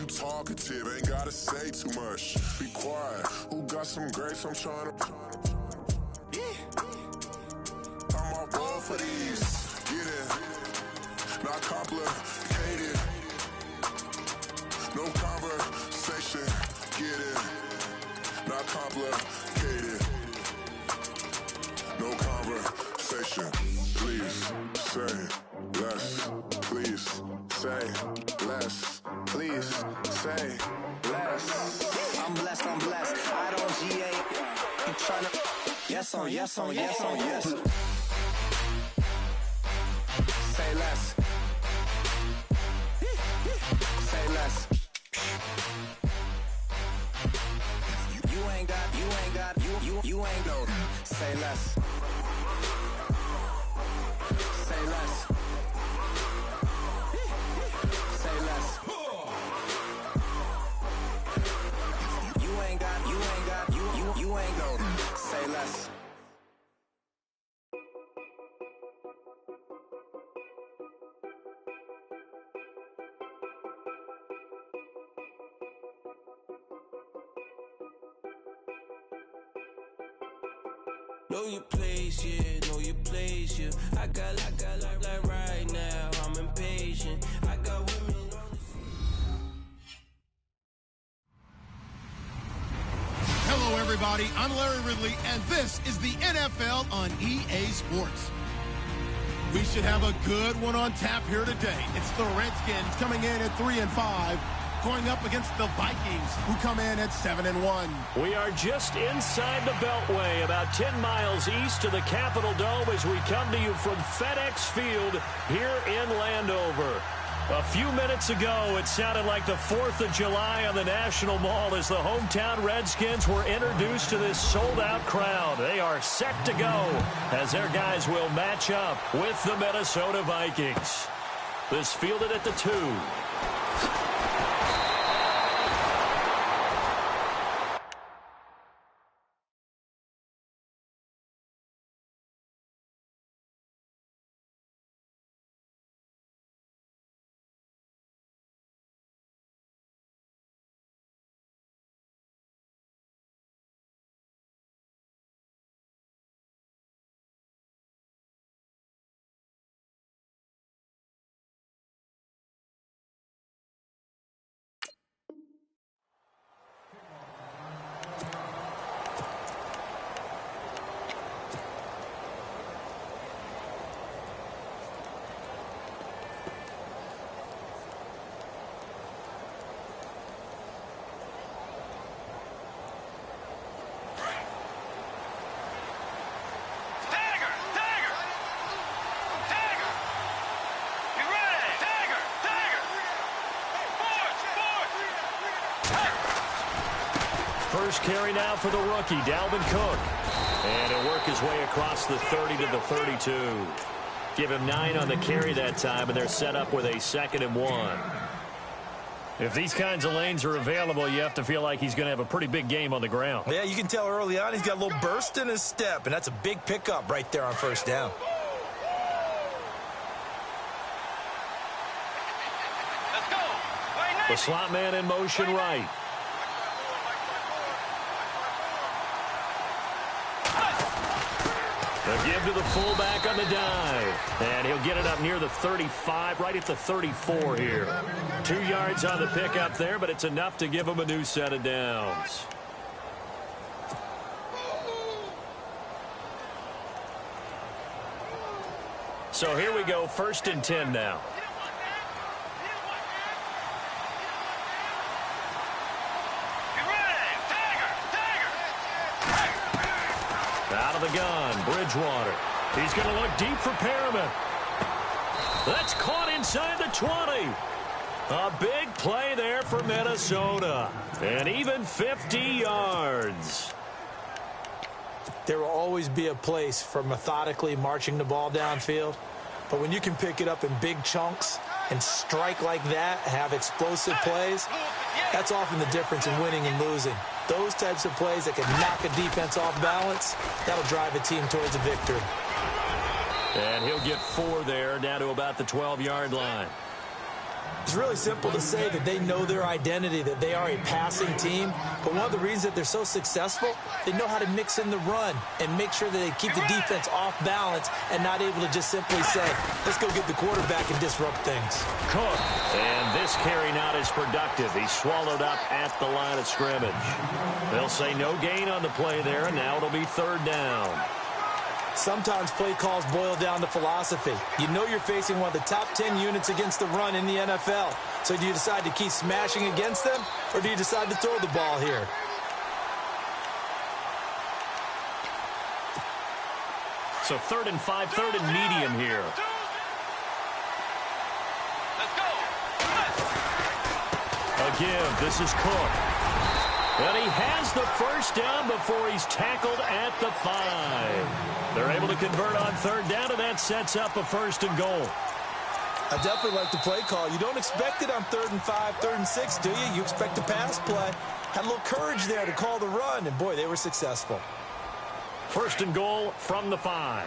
too talkative, ain't gotta say too much. Be quiet, who got some grapes? I'm trying to. I'm off louch30's, get it. Not complicated, no conversation, get it. Not complicated, no conversation. Please say less, please say less, please say less. I'm blessed, I don't GA. I'm tryna. Yes on, yes on, yes on, yes. Say less. Say less. You ain't got, you ain't no. Say less. Say less. Say less. You ain't got, you ain't no. Say less. Know your place, yeah, know your place, yeah. I got like right now, I'm impatient. I got women on the Hello, everybody. I'm Larry Ridley, and this is the NFL on EA Sports. We should have a good one on tap here today. It's the Redskins coming in at 3-5. Going up against the Vikings, who come in at 7-1. We are just inside the Beltway, about 10 miles east of the Capitol Dome as we come to you from FedEx Field here in Landover. A few minutes ago, it sounded like the 4th of July on the National Mall as the hometown Redskins were introduced to this sold-out crowd. They are set to go as their guys will match up with the Minnesota Vikings. This fielded at the 2. First carry now for the rookie, Dalvin Cook. And he'll work his way across the 30 to the 32. Give him 9 on the carry that time, and they're set up with a 2nd and 1. If these kinds of lanes are available, you have to feel like he's going to have a pretty big game on the ground. Yeah, you can tell early on he's got a little burst in his step, and that's a big pickup right there on first down. Let's go. The slot man in motion right. A give to the fullback on the dive. And he'll get it up near the 35, right at the 34 here. 2 yards on the pickup there, but it's enough to give him a new set of downs. So here we go, 1st and 10 now. Out of the gun, Bridgewater. He's going to look deep for Perriman. That's caught inside the 20. A big play there for Minnesota. And even 50 yards. There will always be a place for methodically marching the ball downfield. But when you can pick it up in big chunks and strike like that, have explosive plays, that's often the difference in winning and losing. Those types of plays that can knock a defense off balance, that'll drive a team towards a victory. And he'll get 4 there, down to about the 12-yard line. It's really simple to say that they know their identity, that they are a passing team. But one of the reasons that they're so successful, they know how to mix in the run and make sure that they keep the defense off balance and not able to just simply say, let's go get the quarterback and disrupt things. Cook, and this carry not as productive. He's swallowed up at the line of scrimmage. They'll say no gain on the play there, and now it'll be 3rd down. Sometimes play calls boil down to philosophy. You know you're facing one of the top 10 units against the run in the NFL. So do you decide to keep smashing against them, or do you decide to throw the ball here? So 3rd and 5, 3rd and medium here. A give. This is Cook. And he has the first down before he's tackled at the 5. They're able to convert on 3rd down, and that sets up a 1st and goal. I definitely like the play call. You don't expect it on 3rd and 5, 3rd and 6, do you? You expect a pass play. Had a little courage there to call the run, and boy, they were successful. 1st and goal from the 5.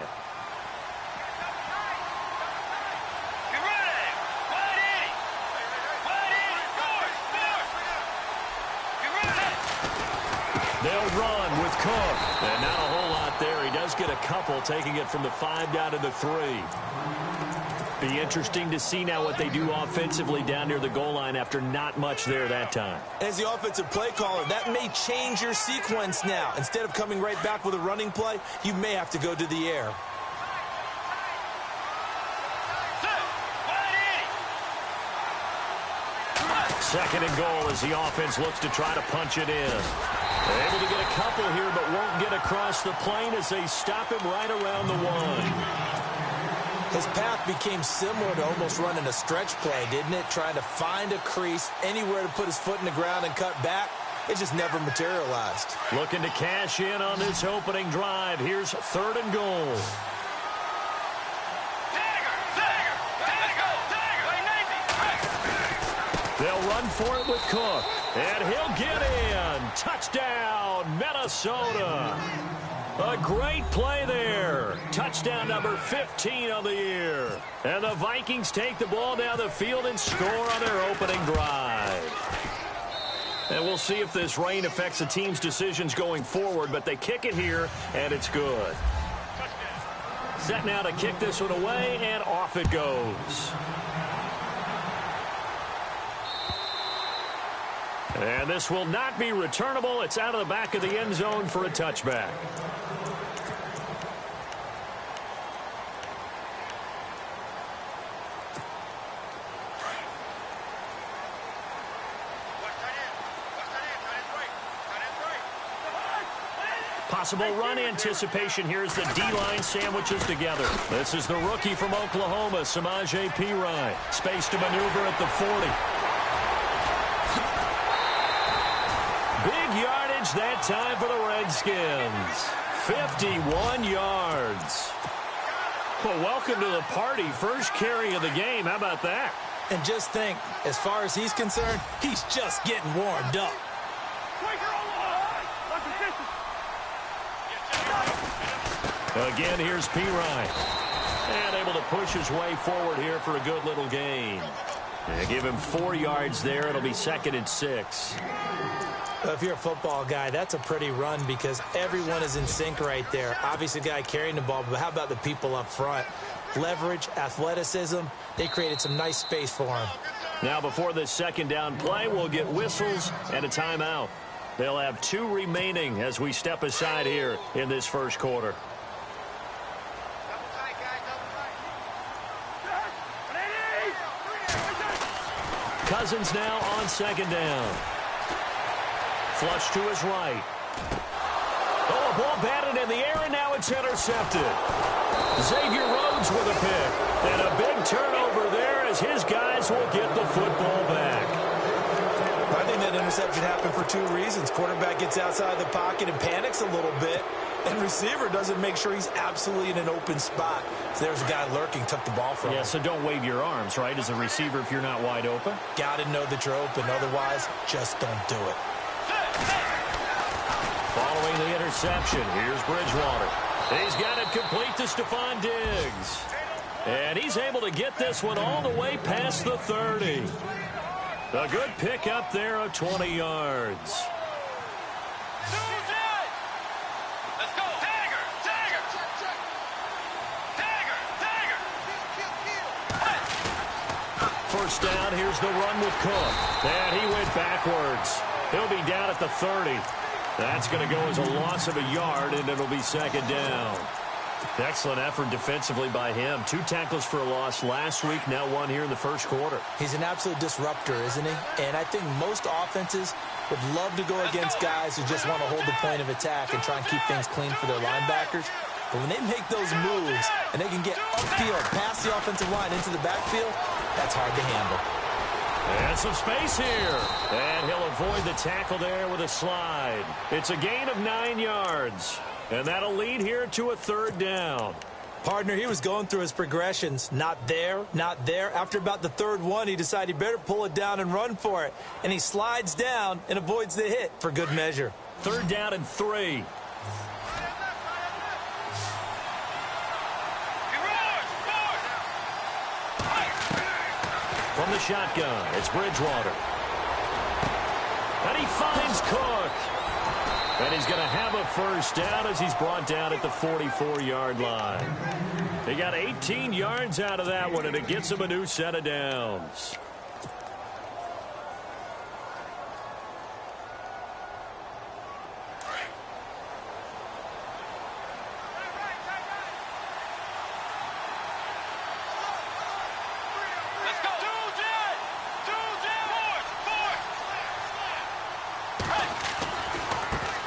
They'll run with Cook. And not a whole lot there. He does get a couple, taking it from the 5 down to the 3. Be interesting to see now what they do offensively down near the goal line after not much there that time. As the offensive play caller, that may change your sequence now. Instead of coming right back with a running play, you may have to go to the air. Second and goal as the offense looks to try to punch it in. They're able to get a couple here, but won't get across the plane as they stop him right around the 1. His path became similar to almost running a stretch play, didn't it? Trying to find a crease, anywhere to put his foot in the ground and cut back. It just never materialized. Looking to cash in on this opening drive. Here's 3rd and goal. They'll run for it with Cook. And he'll get in. Touchdown, Minnesota. A great play there. Touchdown number 15 on the year. And the Vikings take the ball down the field and score on their opening drive. And we'll see if this rain affects the team's decisions going forward, but they kick it here, and it's good. Set now to kick this one away, and off it goes. And this will not be returnable. It's out of the back of the end zone for a touchback. Possible run anticipation here as the D-line sandwiches together. This is the rookie from Oklahoma, Samaje Perine. Space to maneuver at the 40. Big yardage that time for the Redskins. 51 yards. Well, welcome to the party. First carry of the game. How about that? And just think, as far as he's concerned, he's just getting warmed up. Again, here's Perine. And able to push his way forward here for a good little gain. They give him 4 yards there. It'll be 2nd and 6. If you're a football guy, that's a pretty run because everyone is in sync right there. Obviously, the guy carrying the ball, but how about the people up front? Leverage, athleticism, they created some nice space for him. Now, before this 2nd down play, we'll get whistles and a timeout. They'll have 2 remaining as we step aside here in this first quarter. Cousins now on 2nd down. Flush to his right. Oh, a ball batted in the air, and now it's intercepted. Xavier Rhodes with a pick. And a big turnover there as his guys will get the football back. I think that interception happened for 2 reasons. Quarterback gets outside the pocket and panics a little bit. And receiver doesn't make sure he's absolutely in an open spot. So there's a guy lurking, took the ball from him. Yeah, so don't wave your arms, right, as a receiver if you're not wide open. Got to know that you're open. Otherwise, just don't do it. Following the interception, here's Bridgewater. He's got it complete to Stephon Diggs. And he's able to get this one all the way past the 30. A good pickup there of 20 yards. Let's go. Dagger. First down, here's the run with Cook. And he went backwards. He'll be down at the 30. That's going to go as a loss of a yard, and it'll be second down. Excellent effort defensively by him. 2 tackles for a loss last week, now 1 here in the first quarter. He's an absolute disruptor, isn't he? And I think most offenses would love to go against guys who just want to hold the point of attack and try and keep things clean for their linebackers. But when they make those moves and they can get upfield, past the offensive line into the backfield, that's hard to handle. And some space here. And he'll avoid the tackle there with a slide. It's a gain of 9 yards. And that'll lead here to a third down. Partner, he was going through his progressions. Not there, not there. After about the third one, he decided he better pull it down and run for it. And he slides down and avoids the hit for good measure. Third down and 3. From the shotgun, it's Bridgewater. And he finds Cook. And he's going to have a first down as he's brought down at the 44-yard line. They got 18 yards out of that one, and it gets him a new set of downs.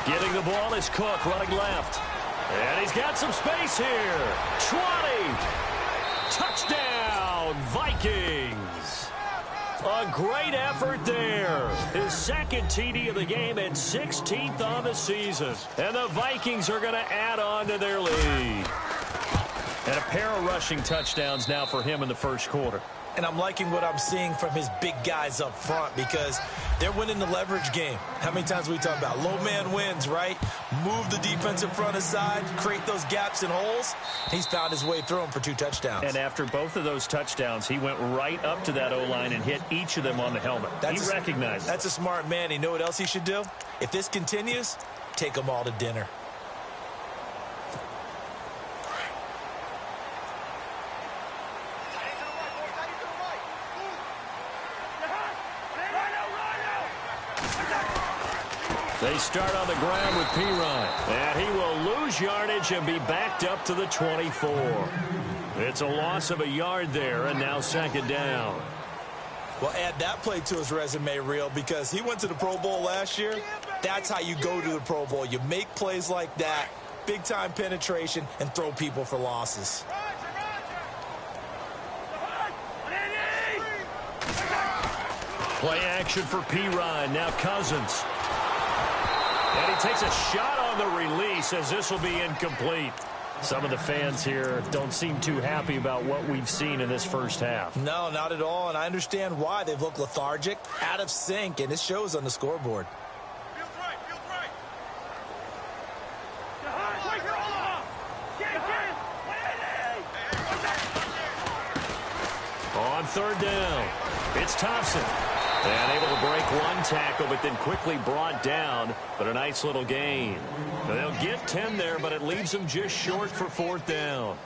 Getting the ball is Cook running left. And he's got some space here. 20. Touchdown, Vikings. A great effort there. His second TD of the game and 16th on the season. And the Vikings are going to add on to their lead. And a pair of rushing touchdowns now for him in the first quarter. And I'm liking what I'm seeing from his big guys up front because they're winning the leverage game. How many times we talk about low man wins, right? Move the defensive front aside, create those gaps and holes. He's found his way through them for 2 touchdowns. And after both of those touchdowns, he went right up to that O-line and hit each of them on the helmet. He recognized it. That's a smart man. You know what else he should do? If this continues, take them all to dinner. They start on the ground with Pirine. And he will lose yardage and be backed up to the 24. It's a loss of a yard there, and now second down. Well, add that play to his resume reel because he went to the Pro Bowl last year. That's how you go to the Pro Bowl. You make plays like that, big-time penetration, and throw people for losses. Play action for Pirine. Now Cousins. And he takes a shot on the release as this will be incomplete. Some of the fans here don't seem too happy about what we've seen in this first half. No, not at all, and I understand why. They've looked lethargic, out of sync, and it shows on the scoreboard. Feels right. On third down, it's Thompson. And able to break one tackle, but then quickly brought down. But a nice little gain. They'll get 10 there, but it leaves them just short for fourth down.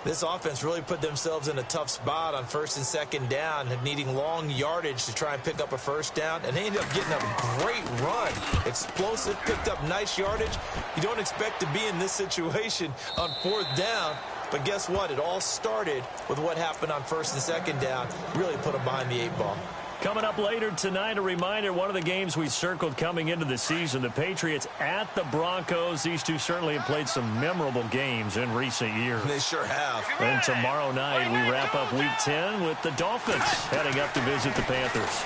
This offense really put themselves in a tough spot on first and second down, needing long yardage to try and pick up a first down. And they ended up getting a great run. Explosive, picked up nice yardage. You don't expect to be in this situation on fourth down. But guess what? It all started with what happened on first and second down. Really put them behind the 8 ball. Coming up later tonight, a reminder, one of the games we circled coming into the season, the Patriots at the Broncos. These two certainly have played some memorable games in recent years. They sure have. And tomorrow night, we wrap up Week 10 with the Dolphins heading up to visit the Panthers.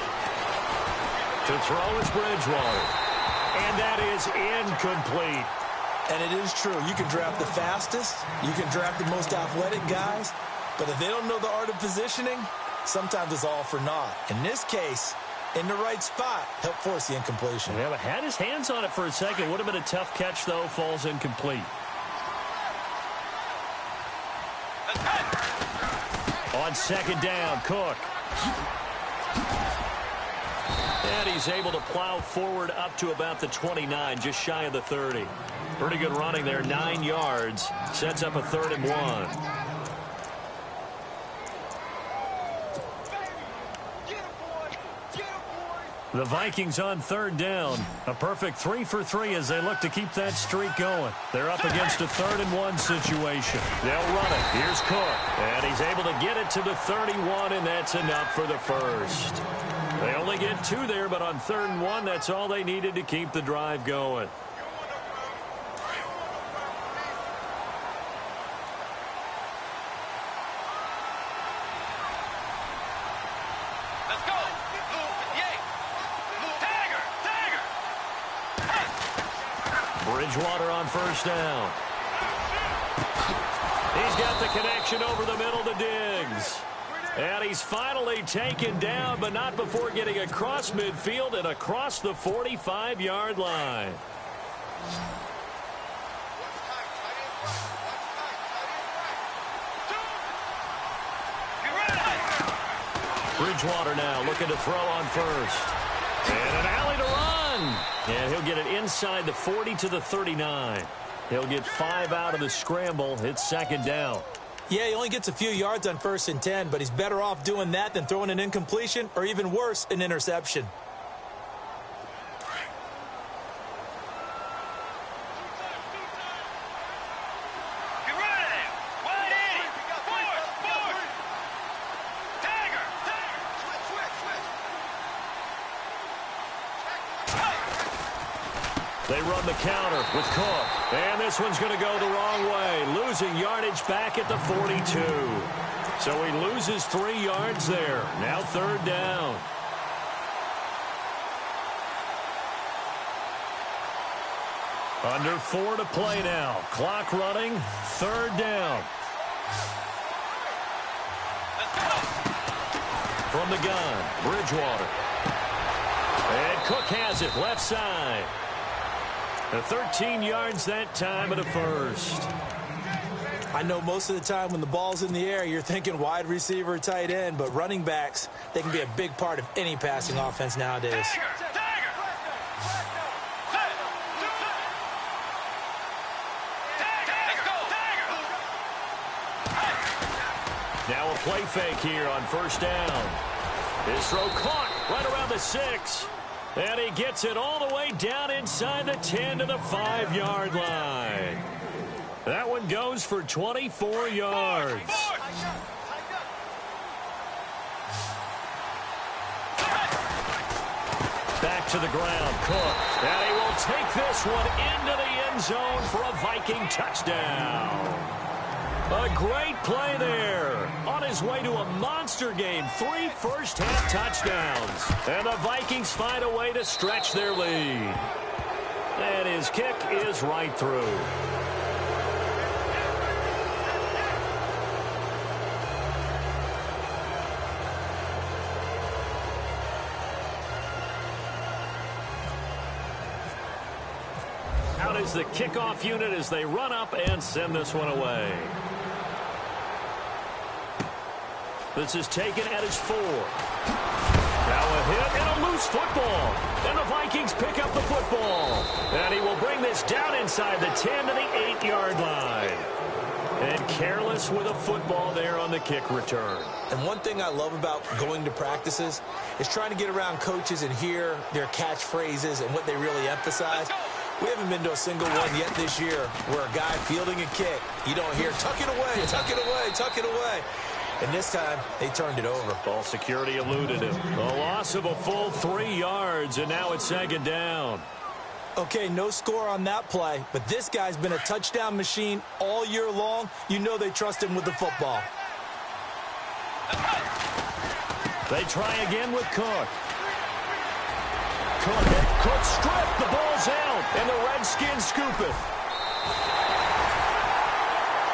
To throw is Bridgewater. And that is incomplete. And it is true. You can draft the fastest. You can draft the most athletic guys. But if they don't know the art of positioning, sometimes it's all for naught. In this case, in the right spot, helped force the incompletion. Yeah, but had his hands on it for a second. Would have been a tough catch, though. Falls incomplete. On second down, Cook. And he's able to plow forward up to about the 29, just shy of the 30. Pretty good running there, 9 yards. Sets up a 3rd and 1. The Vikings on 3rd down. A perfect 3 for 3 as they look to keep that streak going. They're up against a 3rd and 1 situation. They'll run it. Here's Cook. And he's able to get it to the 31, and that's enough for the first. They only get 2 there, but on 3rd and 1, that's all they needed to keep the drive going. Bridgewater on 1st down. He's got the connection over the middle to Diggs. And he's finally taken down, but not before getting across midfield and across the 45-yard line. Bridgewater now looking to throw on 1st. And an alley to run. And he'll get it inside the 40 to the 39. He'll get 5 out of the scramble. It's 2nd down. Yeah, he only gets a few yards on 1st and 10, but he's better off doing that than throwing an incompletion or even worse, an interception. They run the counter with Cook. And this one's going to go the wrong way. Losing yardage back at the 42. So he loses 3 yards there. Now 3rd down. Under 4 to play now. Clock running. 3rd down. From the gun, Bridgewater. And Cook has it left side. 13 yards that time at a first. I know most of the time when the ball's in the air, you're thinking wide receiver, tight end, but running backs, they can be a big part of any passing offense nowadays. Now a play fake here on 1st down. His throw caught right around the 6. And he gets it all the way down inside the 10 to the 5-yard line. That one goes for 24 yards. Back to the ground, Cook. And he will take this one into the end zone for a Viking touchdown. A great play there. On his way to a monster game. 3 first-half touchdowns. And the Vikings find a way to stretch their lead. And his kick is right through. Out is the kickoff unit as they run up and send this one away. This is taken at his 4. Now a hit and a loose football. And the Vikings pick up the football. And he will bring this down inside the 10 to the 8-yard line. And careless with a football there on the kick return. And one thing I love about going to practices is trying to get around coaches and hear their catchphrases and what they really emphasize. We haven't been to a single one yet this year where a guy fielding a kick, you don't hear, tuck it away, tuck it away, tuck it away. And this time, they turned it over. Ball security eluded him. A loss of a full 3 yards, and now it's 2nd down. Okay, no score on that play, but this guy's been a touchdown machine all year long. You know they trust him with the football. They try again with Cook. Cook stripped. The ball's out, and the Redskins scoop it.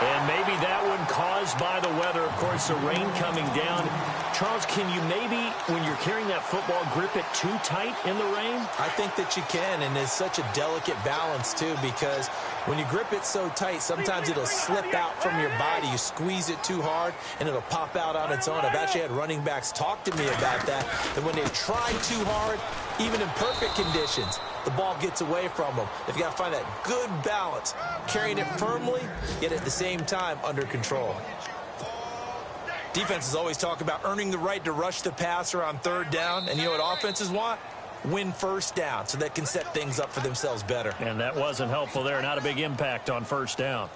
And maybe that one caused by the weather. Of course, the rain coming down. Charles, can you maybe, when you're carrying that football, grip it too tight in the rain? I think that you can, and it's such a delicate balance, too, because when you grip it so tight, sometimes it'll slip out from your body. You squeeze it too hard, and it'll pop out on its own. I've actually had running backs talk to me about that when they try too hard, even in perfect conditions, the ball gets away from them. They've got to find that good balance, carrying it firmly, yet at the same time under control. Defenses always talk about earning the right to rush the passer on third down, and you know what offenses want? Win first down so they can set things up for themselves better. And that wasn't helpful there. Not a big impact on first down.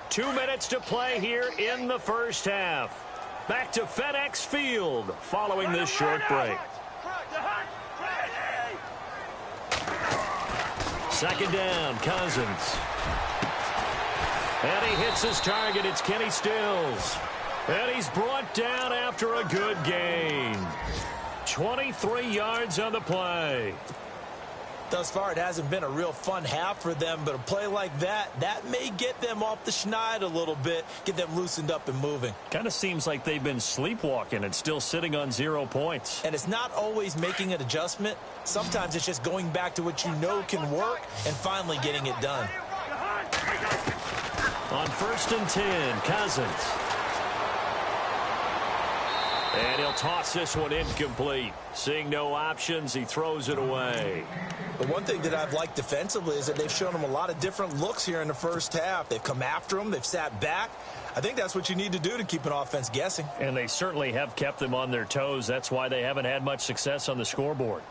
2 minutes to play here in the first half. Back to FedEx Field following this short break. Second down, Cousins. And he hits his target. It's Kenny Stills. And he's brought down after a good gain. 23 yards on the play. Thus far, it hasn't been a real fun half for them, but a play like that may get them off the schneid a little bit, get them loosened up and moving. Kind of seems like they've been sleepwalking and still sitting on 0 points. And it's not always making an adjustment. Sometimes it's just going back to what you know can work and finally getting it done. On 1st and 10, Cousins. And he'll toss this one incomplete. Seeing no options, he throws it away. The one thing that I've liked defensively is that they've shown him a lot of different looks here in the first half. They've come after him. They've sat back. I think that's what you need to do to keep an offense guessing. And they certainly have kept them on their toes. That's why they haven't had much success on the scoreboard.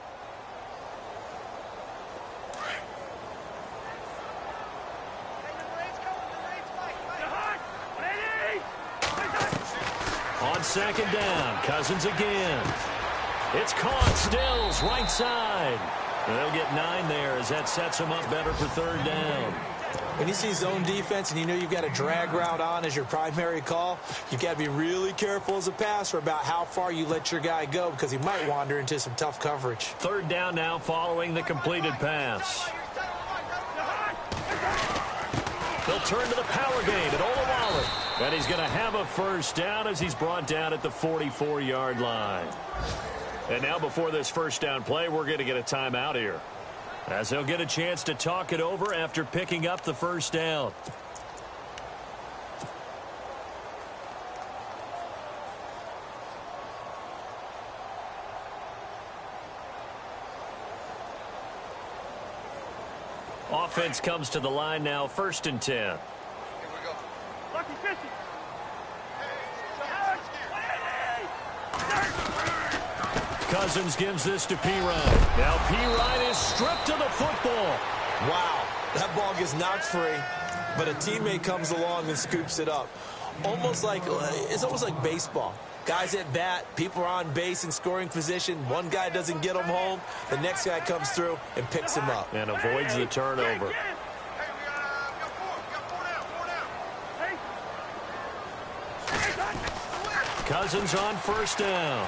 On second down, Cousins again. It's caught. Stills, right side. And they'll get 9 there as that sets them up better for third down. When you see zone defense and you know you've got a drag route on as your primary call, you've got to be really careful as a passer about how far you let your guy go because he might wander into some tough coverage. Third down now following the completed pass. They'll turn to the power game at Olawale. And he's going to have a first down as he's brought down at the 44-yard line. And now before this first down play, we're going to get a timeout here, as they'll get a chance to talk it over after picking up the first down. Offense comes to the line now, 1st and 10. Here we go. Lucky 50. Cousins gives this to P-Ryan. Now P-Ryan is stripped of the football. Wow, that ball gets knocked free, but a teammate comes along and scoops it up. It's almost like baseball. Guys at bat, people are on base in scoring position. One guy doesn't get him home. The next guy comes through and picks him up. And avoids the turnover. Cousins on first down.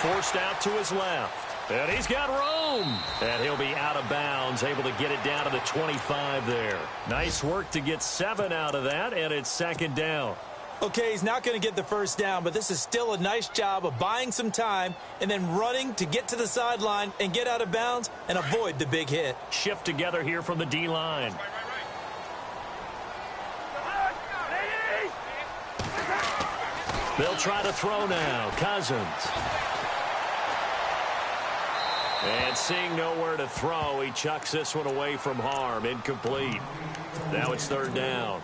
Forced out to his left. And he's got room. And he'll be out of bounds, able to get it down to the 25 there. Nice work to get 7 out of that, and it's second down. Okay, he's not going to get the first down, but this is still a nice job of buying some time and then running to get to the sideline and get out of bounds and avoid the big hit. Shift together here from the D-line. They'll try to throw now. Cousins. And seeing nowhere to throw, he chucks this one away from harm. Incomplete. Now it's third down.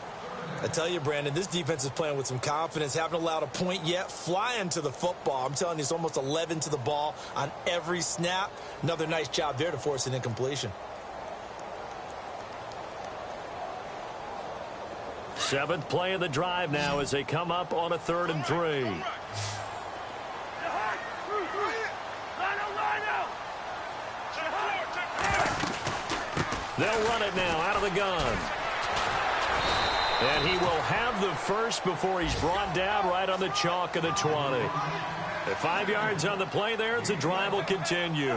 I tell you, Brandon, this defense is playing with some confidence. Haven't allowed a point yet. Flying to the football. I'm telling you, it's almost 11 to the ball on every snap. Another nice job there to force an incompletion. 7th play of the drive now as they come up on a 3rd and 3. They'll run it now out of the gun. And he will have the first before he's brought down right on the chalk of the 20. At 5 yards on the play there, the drive will continue.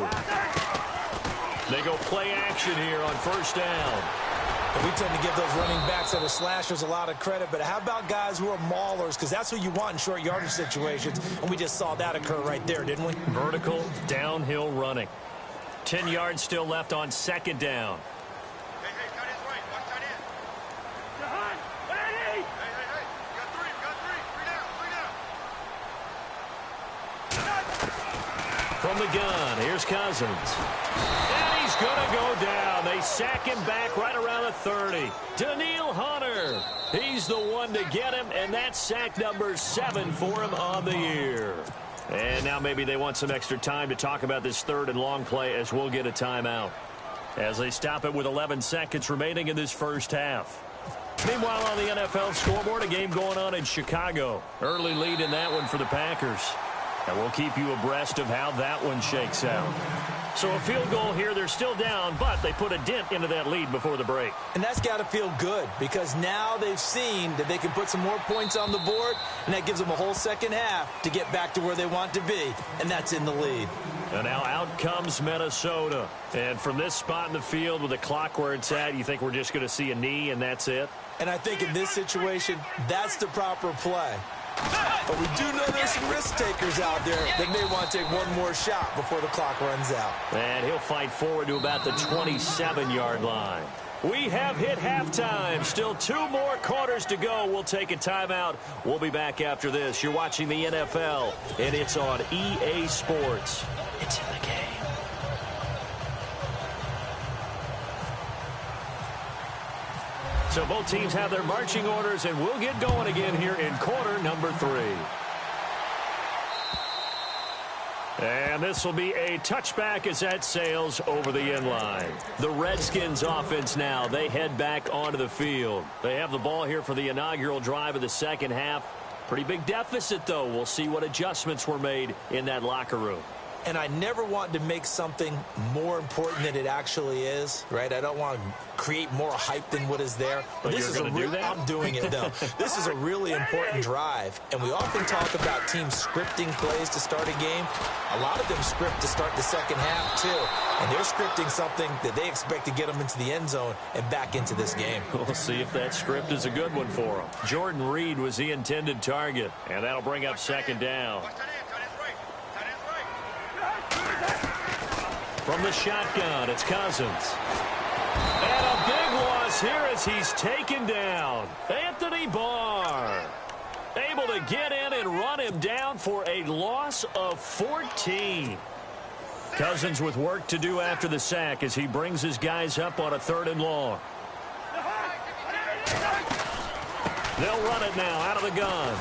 They go play action here on first down. And we tend to give those running backs that are slashers a lot of credit, but how about guys who are maulers? Because that's who you want in short yardage situations, and we just saw that occur right there, didn't we? Vertical, downhill running. 10 yards still left on second down. Hey, tight end's right. Watch tight end. Jahan, hey. Hey. You got three. Three down. From the gun, here's Cousins. And he's going to go down. They sack him back right around the 30. Daniil Hunter. He's the one to get him, and that's sack number 7 for him on the year. And now maybe they want some extra time to talk about this third and long play as we'll get a timeout. As they stop it with 11 seconds remaining in this first half. Meanwhile, on the NFL scoreboard, a game going on in Chicago. Early lead in that one for the Packers. And we'll keep you abreast of how that one shakes out. So a field goal here, they're still down, but they put a dent into that lead before the break. And that's got to feel good because now they've seen that they can put some more points on the board, and that gives them a whole second half to get back to where they want to be, and that's in the lead. And now out comes Minnesota. And from this spot in the field with the clock where it's at, you think we're just going to see a knee and that's it? And I think in this situation, that's the proper play. But we do know there's some risk takers out there that may want to take one more shot before the clock runs out. And he'll fight forward to about the 27-yard line. We have hit halftime. Still 2 more quarters to go. We'll take a timeout. We'll be back after this. You're watching the NFL, and it's on EA Sports. It's in the game. So both teams have their marching orders, and we'll get going again here in quarter number 3. And this will be a touchback as that sails over the end line. The Redskins offense now, they head back onto the field. They have the ball here for the inaugural drive of the second half. Pretty big deficit, though. We'll see what adjustments were made in that locker room. And I never want to make something more important than it actually is, right? I don't want to create more hype than what is there. But this you're is going to do that? I'm doing it, though. This is a really important drive. And we often talk about teams scripting plays to start a game. A lot of them script to start the second half, too. And they're scripting something that they expect to get them into the end zone and back into this game. We'll see if that script is a good one for them. Jordan Reed was the intended target, and that'll bring up second down. From the shotgun, it's Cousins. And a big loss here as he's taken down. Anthony Barr able to get in and run him down for a loss of 14. Cousins with work to do after the sack as he brings his guys up on a 3rd and long. They'll run it now out of the gun.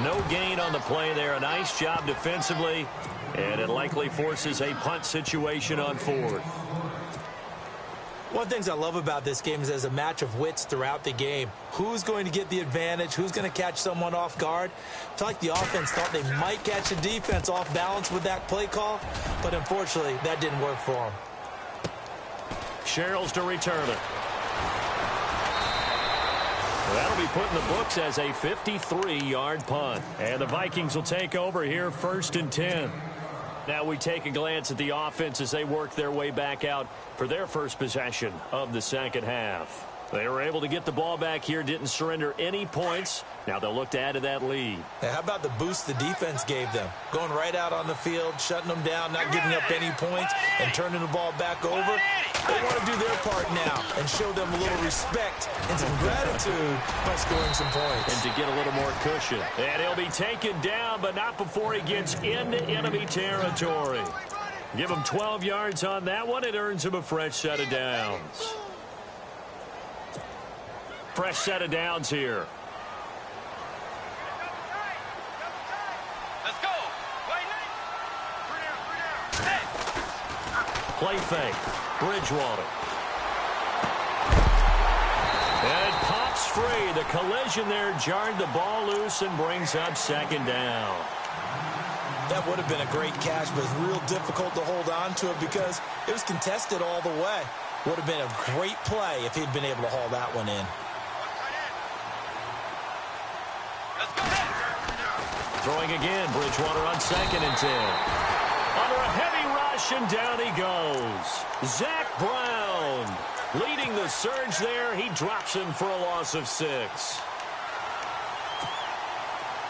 No gain on the play there. A nice job defensively. And it likely forces a punt situation on 4th. One of the things I love about this game is there's a match of wits throughout the game. Who's going to get the advantage? Who's going to catch someone off guard? I feel like the offense thought they might catch the defense off balance with that play call, but unfortunately, that didn't work for them. Sherrills to return it. That'll be put in the books as a 53-yard punt. And the Vikings will take over here 1st and 10. Now we take a glance at the offense as they work their way back out for their first possession of the second half. They were able to get the ball back here, didn't surrender any points. Now they'll look to add to that lead. Now, how about the boost the defense gave them? Going right out on the field, shutting them down, not giving up any points, and turning the ball back over. They want to do their part now and show them a little respect and some gratitude by scoring some points. And to get a little more cushion. And he'll be taken down, but not before he gets into enemy territory. Give him 12 yards on that one. It earns him a fresh set of downs. Fresh set of downs here. Let's go. Play fake. Bridgewater. And it pops free. The collision there jarred the ball loose and brings up second down. That would have been a great catch, but it's real difficult to hold on to it because it was contested all the way. Would have been a great play if he'd been able to haul that one in. Throwing again, Bridgewater on 2nd and 10. Under a heavy rush, and down he goes. Zach Brown Leading the surge there, he drops him for a loss of 6.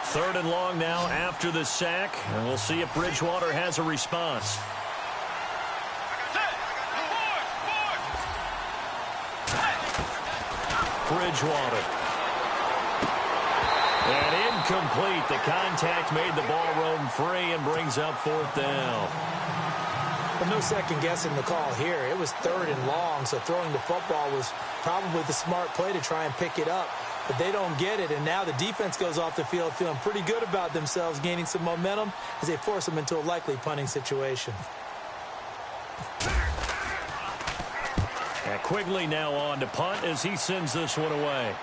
3rd and long now after the sack, and we'll see if Bridgewater has a response. Bridgewater. And incomplete. The contact made the ball roam free and brings up 4th down. But no second guessing the call here. It was 3rd and long, so throwing the football was probably the smart play to try and pick it up. But they don't get it, and now the defense goes off the field feeling pretty good about themselves, gaining some momentum as they force them into a likely punting situation. And Quigley now on to punt as he sends this one away.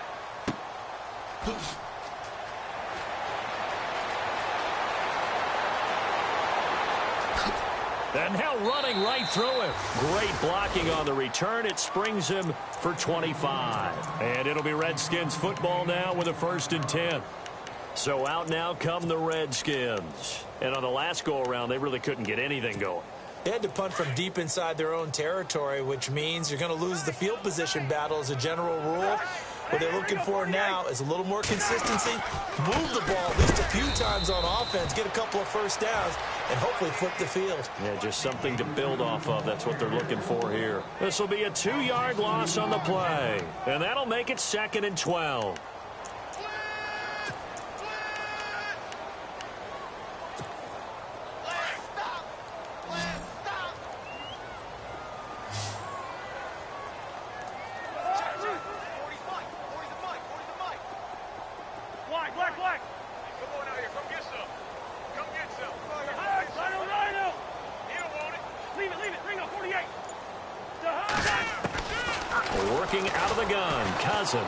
And now running right through him. Great blocking on the return. It springs him for 25. And it'll be Redskins football now with a 1st and 10. So out now come the Redskins. And on the last go-around, they really couldn't get anything going. They had to punt from deep inside their own territory, which means you're going to lose the field position battle as a general rule. What they're looking for now is a little more consistency, move the ball at least a few times on offense, get a couple of first downs, and hopefully flip the field. Yeah, just something to build off of. That's what they're looking for here. This will be a 2-yard loss on the play, and that'll make it 2nd and 12. Working out of the gun, Cousins.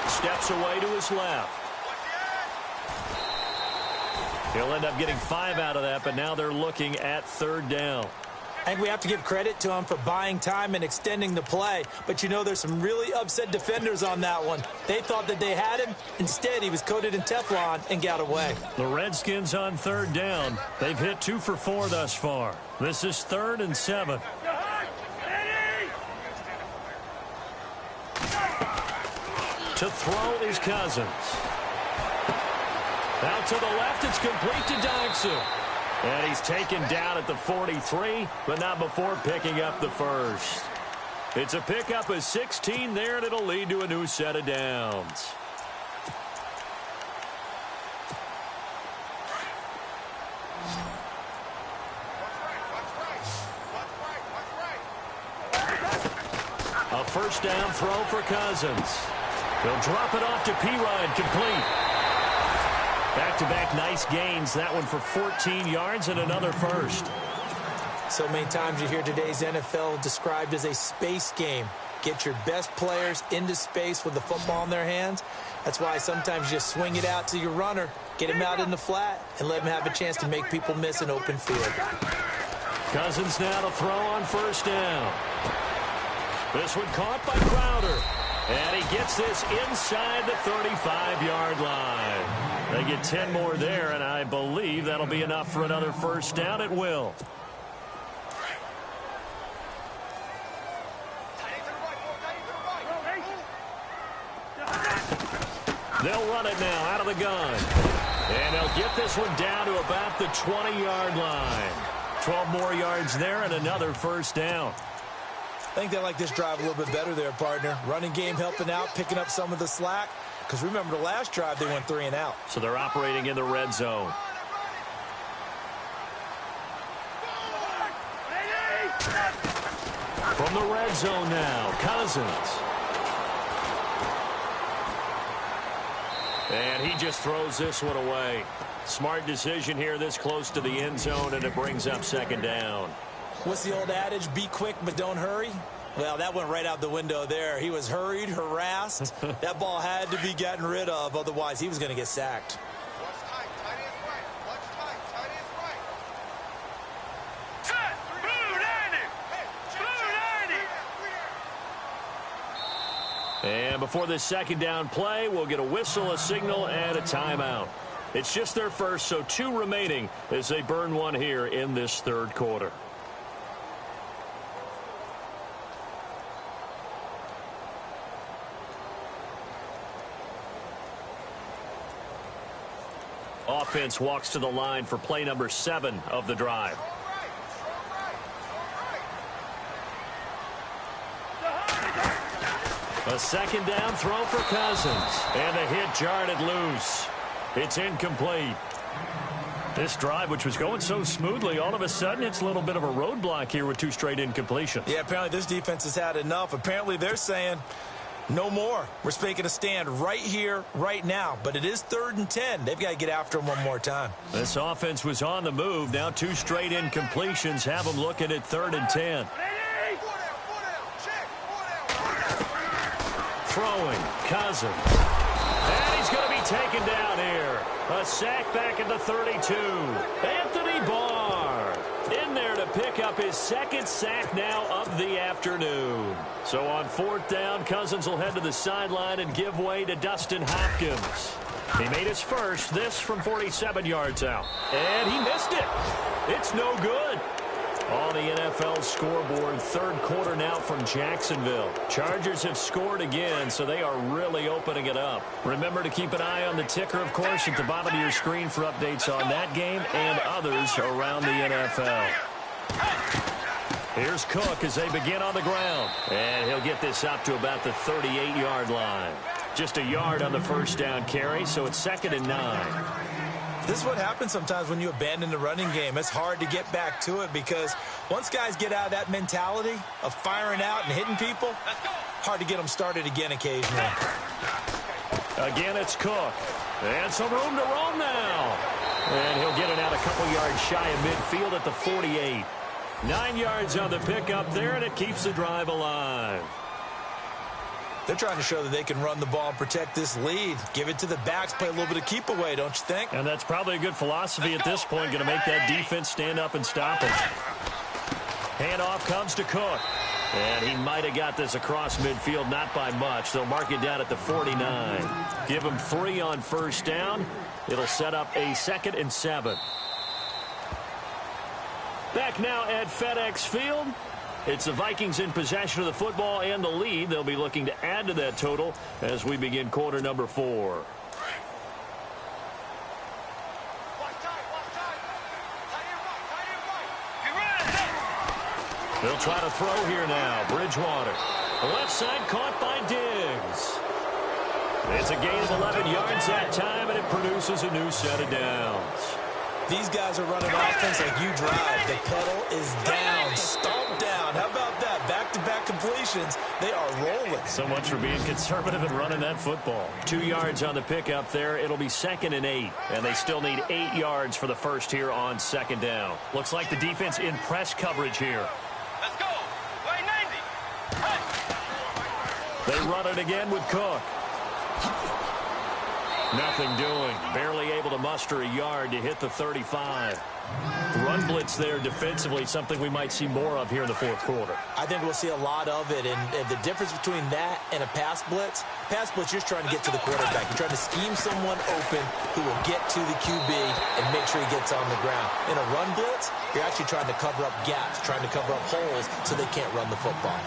Steps away to his left. He'll end up getting 5 out of that, but now they're looking at 3rd down. I think we have to give credit to him for buying time and extending the play. But, you know, there's some really upset defenders on that one. They thought that they had him. Instead, he was coated in Teflon and got away. The Redskins on 3rd down. They've hit 2 for 4 thus far. This is 3rd and 7. To throw is Cousins. Out to the left, it's complete to Dodson. And he's taken down at the 43, but not before picking up the 1st. It's a pickup of 16 there, and it'll lead to a new set of downs. A 1st down throw for Cousins. He'll drop it off to P-Rod, complete. Back-to-back nice gains. That one for 14 yards and another 1st. So many times you hear today's NFL described as a space game. Get your best players into space with the football in their hands. That's why sometimes you just swing it out to your runner, get him out in the flat, and let him have a chance to make people miss an open field. Cousins now to throw on 1st down. This one caught by Crowder. And he gets this inside the 35-yard line. They get 10 more there, and I believe that'll be enough for another 1st down. It will. They'll run it now out of the gun. And they'll get this one down to about the 20-yard line. 12 more yards there and another 1st down. I think they like this drive a little bit better there, partner. Running game helping out, picking up some of the slack. Because remember, the last drive, they went 3 and out. So they're operating in the red zone. From the red zone now, Cousins. And he just throws this one away. Smart decision here this close to the end zone, and it brings up 2nd down. What's the old adage? Be quick, but don't hurry. Well, that went right out the window there. He was hurried, harassed. That ball had to be gotten rid of. Otherwise, he was going to get sacked. Watch tight. Tight end's right. Watch tight. Tight end's right. Cut! Blue 90! Blue 90! And before this 2nd down play, we'll get a whistle, a signal, and a timeout. It's just their first, so 2 remaining as they burn one here in this 3rd quarter. offense walks to the line for play number 7 of the drive. A second down throw for Cousins. And the hit jarred it loose. It's incomplete. This drive, which was going so smoothly, all of a sudden it's a little bit of a roadblock here with 2 straight incompletions. Yeah, apparently this defense has had enough. Apparently they're saying no more. We're making a stand right here, right now. But it is 3rd and 10. They've got to get after him one more time. This offense was on the move. Now 2 straight incompletions have them looking at 3rd and 10. Throwing, Cousins. And he's going to be taken down here. A sack back at the 32. Anthony Barr in there to pick up his 2nd sack now of the afternoon. So on 4th down, Cousins will head to the sideline and give way to Dustin Hopkins. He made his first, this from 47 yards out. And he missed it. It's no good. On the NFL scoreboard, 3rd quarter now from Jacksonville. Chargers have scored again, so they are really opening it up. Remember to keep an eye on the ticker, of course, at the bottom of your screen for updates on that game and others around the NFL. Here's Cook as they begin on the ground. And he'll get this up to about the 38-yard line. Just a yard on the first down carry, so it's 2nd and 9. This is what happens sometimes when you abandon the running game. It's hard to get back to it because once guys get out of that mentality of firing out and hitting people, hard to get them started again occasionally. Again, it's Cook. And some room to roam now. And he'll get it out a couple yards shy of midfield at the 48. 9 yards on the pickup there, and it keeps the drive alive. They're trying to show that they can run the ball and protect this lead. Give it to the backs, play a little bit of keep away, don't you think? And that's probably a good philosophy at this point, going to make that defense stand up and stop it. Handoff comes to Cook. And he might have got this across midfield, not by much. They'll mark it down at the 49. Give him 3 on first down. It'll set up a 2nd and 7. Back now at FedEx Field. It's the Vikings in possession of the football and the lead. They'll be looking to add to that total as we begin quarter number 4. They'll try to throw here now. Bridgewater. Left side caught by Diggs. It's a gain of 11 yards that time, and it produces a new set of downs. These guys are running offense like you drive. The pedal is down, stomp down. How about that? Back-to-back completions. They are rolling. So much for being conservative and running that football. 2 yards on the pickup there. It'll be 2nd and 8. And they still need 8 yards for the first here on 2nd down. Looks like the defense in press coverage here. Let's go. Play 90. They run it again with Cook. Nothing doing. Barely able to muster a yard to hit the 35. Run blitz there defensively, something we might see more of here in the 4th quarter. I think we'll see a lot of it, and the difference between that and a pass blitz, you're just trying to get to the quarterback. You're trying to scheme someone open who will get to the QB and make sure he gets on the ground. In a run blitz, you're actually trying to cover up gaps, trying to cover up holes so they can't run the football.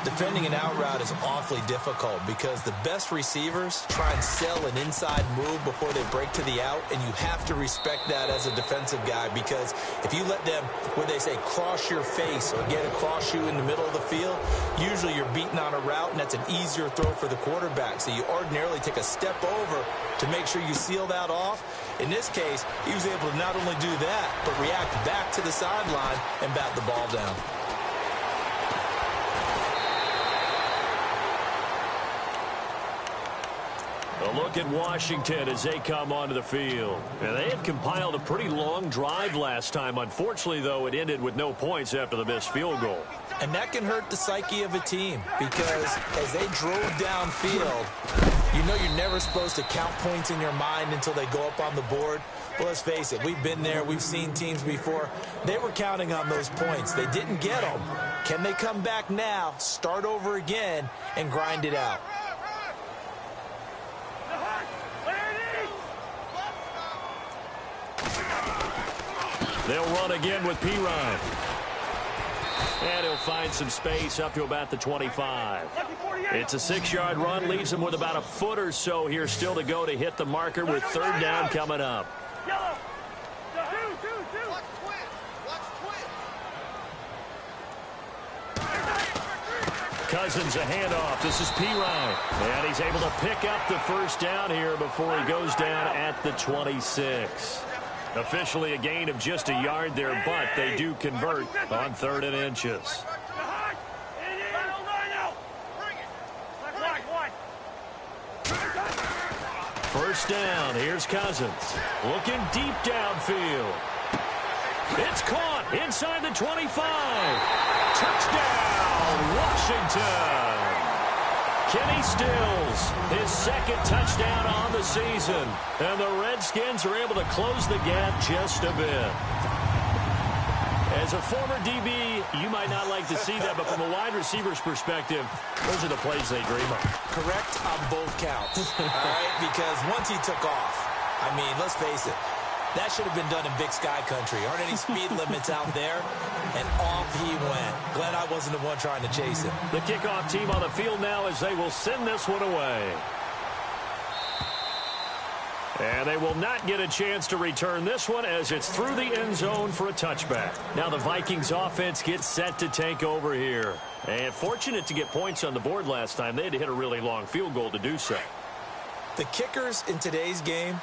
Defending an out route is awfully difficult because the best receivers try and sell an inside move before they break to the out, and you have to respect that as a defensive guy because if you let them, where they say, cross your face or get across you in the middle of the field, usually you're beating on a route, and that's an easier throw for the quarterback. So you ordinarily take a step over to make sure you seal that off. In this case, he was able to not only do that, but react back to the sideline and bat the ball down. A look at Washington as they come onto the field. And they had compiled a pretty long drive last time. Unfortunately, though, it ended with no points after the missed field goal. And that can hurt the psyche of a team because as they drove downfield, you know you're never supposed to count points in your mind until they go up on the board. Well, let's face it, we've been there. We've seen teams before. They were counting on those points. They didn't get them. Can they come back now, start over again, and grind it out? They'll run again with P-Ryan. And he'll find some space up to about the 25. It's a 6-yard run, leaves him with about a foot or so here still to go to hit the marker with 3rd down coming up. Yellow. Two. Watch twins. Cousins a handoff. This is P-Ryan. And he's able to pick up the first down here before he goes down at the 26. Officially a gain of just a yard there, but they do convert on 3rd and inches. First down. Here's Cousins. Looking deep downfield. It's caught inside the 25. Touchdown, Washington. Kenny Stills, his second touchdown on the season. And the Redskins are able to close the gap just a bit. As a former DB, you might not like to see that, but from a wide receiver's perspective, those are the plays they dream of. Correct on both counts, all right? Because once he took off, I mean, let's face it, that should have been done in Big Sky Country. Aren't any speed limits out there? And off he went. Glad I wasn't the one trying to chase him. The kickoff team on the field now as they will send this one away. And they will not get a chance to return this one as it's through the end zone for a touchback. Now the Vikings offense gets set to take over here. And fortunate to get points on the board last time. They had to hit a really long field goal to do so. The kickers in today's game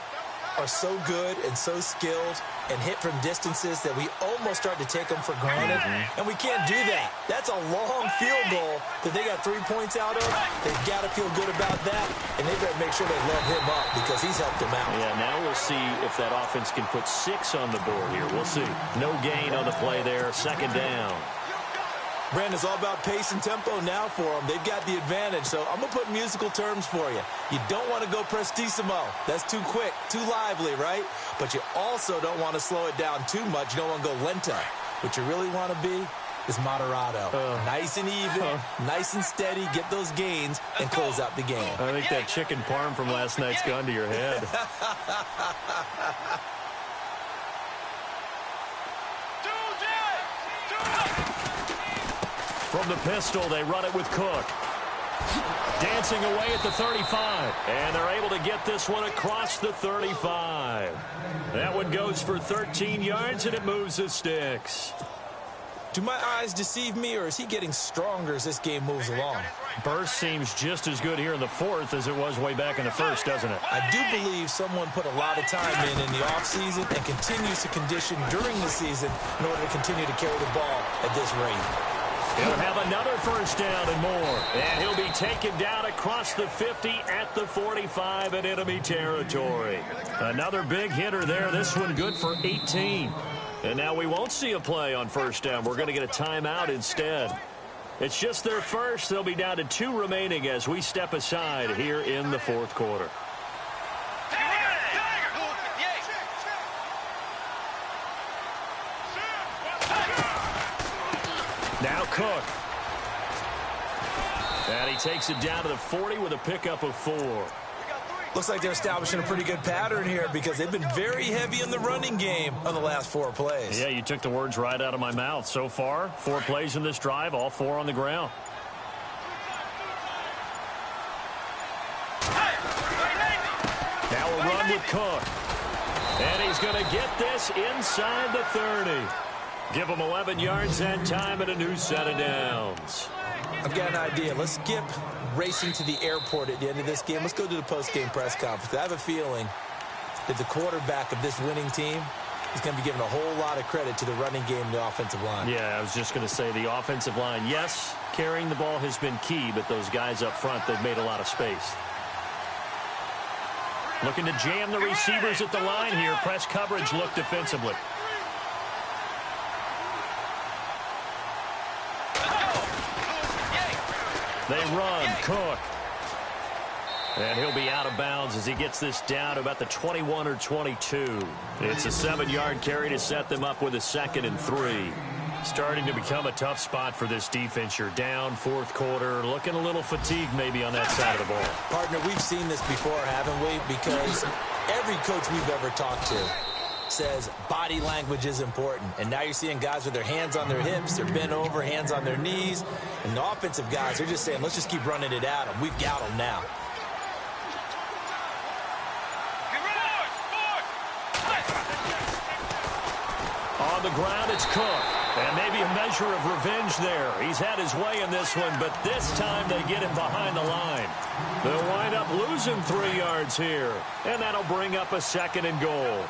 are so good and so skilled and hit from distances that we almost start to take them for granted. And we can't do that. That's a long field goal that they got 3 points out of. They've got to feel good about that, and they better make sure they let him up because he's helped them out. Yeah, now we'll see if that offense can put 6 on the board here. We'll see. No gain on the play there. Second down. Brandon, it's all about pace and tempo now for them. They've got the advantage, so I'm going to put musical terms for you. You don't want to go prestissimo. That's too quick, too lively, right? But you also don't want to slow it down too much. You don't want to go lento. What you really want to be is moderato. Nice and even, nice and steady, get those gains, and close out the game. I think that chicken parm from last night's gone to your head. From the pistol, they run it with Cook. Dancing away at the 35. And they're able to get this one across the 35. That one goes for 13 yards, and it moves the sticks. Do my eyes deceive me, or is he getting stronger as this game moves along? Burst seems just as good here in the 4th as it was way back in the 1st, doesn't it? I do believe someone put a lot of time in the offseason and continues to condition during the season in order to continue to carry the ball at this rate. He'll have another first down and more. And he'll be taken down across the 50 at the 45 in enemy territory. Another big hitter there. This one good for 18. And now we won't see a play on first down. We're going to get a timeout instead. It's just their first. They'll be down to 2 remaining as we step aside here in the 4th quarter. Now Cook. And he takes it down to the 40 with a pickup of 4. Looks like they're establishing a pretty good pattern here because they've been very heavy in the running game on the last 4 plays. Yeah, you took the words right out of my mouth. So far, 4 plays in this drive, all 4 on the ground. Now a run with Cook. And he's going to get this inside the 30. Give him 11 yards that time and a new set of downs. I've got an idea. Let's skip racing to the airport at the end of this game. Let's go to the post-game press conference. I have a feeling that the quarterback of this winning team is going to be given a whole lot of credit to the running game and the offensive line. Yeah, I was just going to say the offensive line. Yes, carrying the ball has been key, but those guys up front, they've made a lot of space. Looking to jam the receivers at the line here. Press coverage look defensively. They run, Cook. And he'll be out of bounds as he gets this down to about the 21 or 22. It's a 7-yard carry to set them up with a 2nd and 3. Starting to become a tough spot for this defense. You're down 4th quarter, looking a little fatigued maybe on that side of the ball. Partner, we've seen this before, haven't we? Because every coach we've ever talked to says body language is important. And now you're seeing guys with their hands on their hips, they're bent over, hands on their knees. And the offensive guys, they're just saying, let's just keep running it at them. We've got them now. ground. It's Cook. And maybe a measure of revenge there. He's had his way in this one, but this time they get him behind the line. They'll wind up losing 3 yards here. And that'll bring up a 2nd and goal.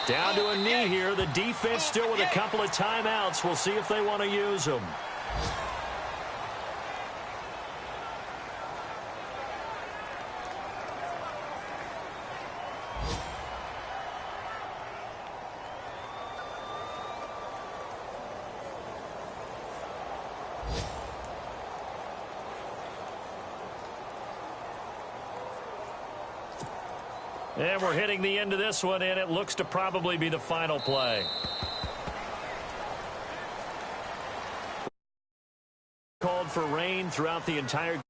Down to a knee here. The defense still with a couple of timeouts. We'll see if they want to use them. And we're hitting the end of this one, and it looks to probably be the final play. Called for rain throughout the entire